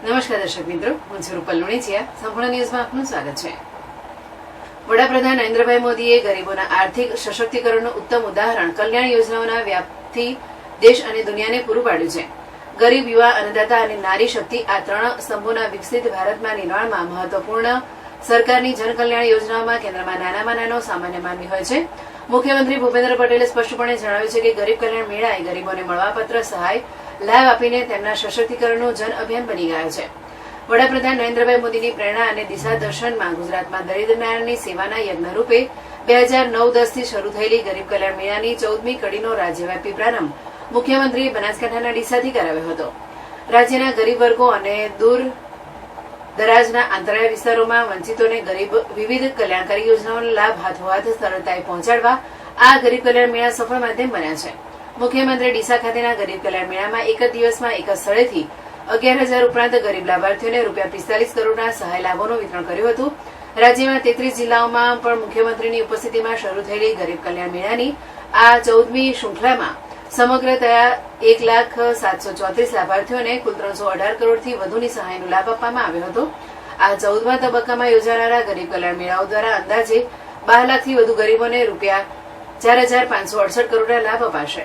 નમસ્કાર દર્શક મિત્રો, હું છું રૂપલ લુણીચિયા. સંપૂર્ણ ન્યૂઝમાં આપનું સ્વાગત છે. વડાપ્રધાન નરેન્દ્રભાઈ મોદીએ ગરીબોના આર્થિક સશક્તિકરણનું ઉત્તમ ઉદાહરણ કલ્યાણ યોજનાઓના વ્યાપથી દેશ અને દુનિયાને પૂરું પાડ્યું છે. ગરીબ, યુવા, અન્નદાતા અને નારી શક્તિ આ ત્રણ સ્તંભોના વિકસિત ભારતના નિર્માણમાં મહત્વપૂર્ણ સરકારની જનકલ્યાણ યોજનાઓમાં કેન્દ્રમાં નાનામાં નાનો સામાન્ય માનવી હોય છે. મુખ્યમંત્રી ભૂપેન્દ્ર પટેલે સ્પષ્ટપણે જણાવ્યું છે કે ગરીબ કલ્યાણ મેળા એ ગરીબોને મળવાપાત્ર સહાય લાભ આપીને તેમના સશક્તિકરણનું જન અભિયાન બની ગયા છે. વડાપ્રધાન નરેન્દ્રભાઈ મોદીની પ્રેરણા અને દિશા દર્શનમાં ગુજરાતમાં દરિદ્ર નારાયણની સેવાના યજ્ઞ રૂપે 2009-10થી શરૂ થયેલી ગરીબ કલ્યાણ મેળાની 14મી કડીનો રાજ્યવ્યાપી પ્રારંભ મુખ્યમંત્રીએ બનાસકાંઠાના ડીસાથી કરાવ્યો હતો. રાજ્યના ગરીબ વર્ગો અને દૂર દરાજના આંતરિક વિસ્તારોમાં વંચિતોને ગરીબ વિવિધ કલ્યાણકારી યોજનાઓનો લાભ હાથોહાથ સરળતાએ પહોંચાડવા આ ગરીબ કલ્યાણ મેળા સફળ માધ્યમ બન્યા છે. મુખ્યમંત્રી ડીસા ખાતેના ગરીબ કલ્યાણ મેળામાં એક જ દિવસમાં એક જ સ્થળેથી 11,000 ઉપરાંત ગરીબ લાભાર્થીઓને ₹45 કરોડના સહાય લાભોનું વિતરણ કર્યું હતું. રાજ્યમાં 33 જિલ્લાઓમાં પણ મુખ્યમંત્રીની ઉપસ્થિતિમાં શરૂ થયેલી ગરીબ કલ્યાણ મેળાની આ 14મી શૃંખલામાં સમગ્રતયા 1,07,34 લાભાર્થીઓને કુલ 318 કરોડથી વધુની સહાયનો લાભ આપવામાં આવ્યો હતો. આ 14મા તબક્કામાં યોજાનારા ગરીબ કલ્યાણ મેળાઓ દ્વારા અંદાજે 12 લાખથી વધુ ગરીબોને ₹4,568 કરોડના લાભ અપાશે.